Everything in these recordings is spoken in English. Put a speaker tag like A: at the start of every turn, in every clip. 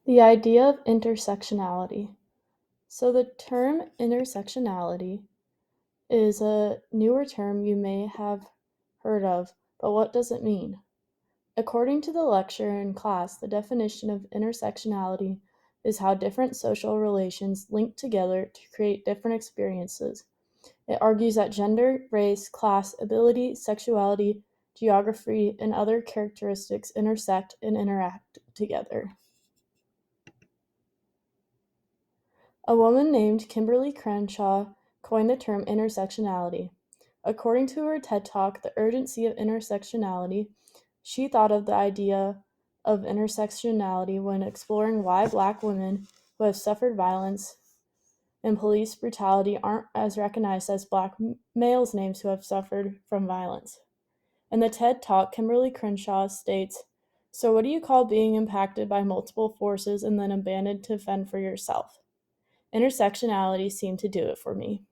A: The idea of intersectionality. So, the term intersectionality is a newer term you may have heard of, but what does it mean? According to the lecturer in class, the definition of intersectionality is how different social relations link together to create different experiences. It argues that gender, race, class, ability, sexuality, geography, and other characteristics intersect and interact together. A woman named Kimberly Crenshaw coined the term intersectionality. According to her TED Talk, The Urgency of Intersectionality, she thought of the idea of intersectionality when exploring why Black women who have suffered violence and police brutality aren't as recognized as Black males' names who have suffered from violence. In the TED Talk, Kimberly Crenshaw states, "So, what do you call being impacted by multiple forces and then abandoned to fend for yourself? Intersectionality seemed to do it for me."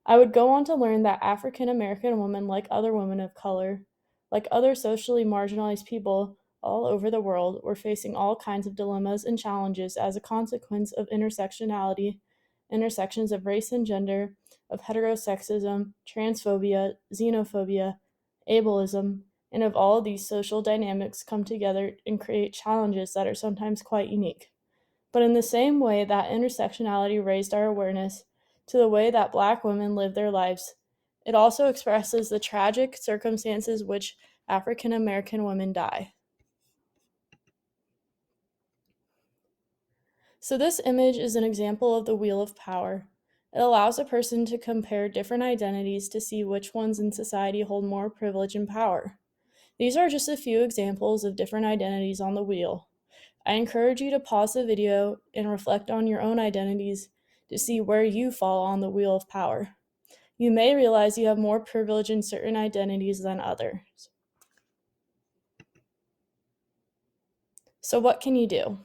A: I would go on to learn that African American women, like other women of color, like other socially marginalized people all over the world, were facing all kinds of dilemmas and challenges as a consequence of intersectionality, intersections of race and gender, of heterosexism, transphobia, xenophobia, ableism, and of all of these social dynamics come together and create challenges that are sometimes quite unique. But in the same way that intersectionality raised our awareness to the way that Black women live their lives, it also expresses the tragic circumstances which African American women die. So, this image is an example of the wheel of power. It allows a person to compare different identities to see which ones in society hold more privilege and power. These are just a few examples of different identities on the wheel. I encourage you to pause the video and reflect on your own identities to see where you fall on the wheel of power. You may realize you have more privilege in certain identities than others. So, what can you do?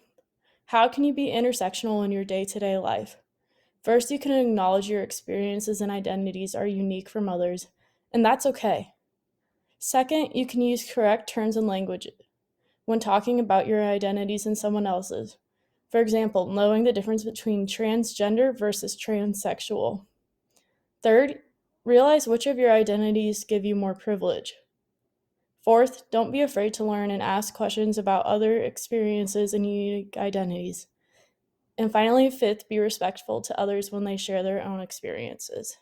A: How can you be intersectional in your day-to-day life? First, you can acknowledge your experiences and identities are unique from others, and that's okay. Second, you can use correct terms and language when talking about your identities and someone else's. For example, knowing the difference between transgender versus transsexual. Third, realize which of your identities give you more privilege. Fourth, don't be afraid to learn and ask questions about other experiences and unique identities. And finally, fifth, be respectful to others when they share their own experiences.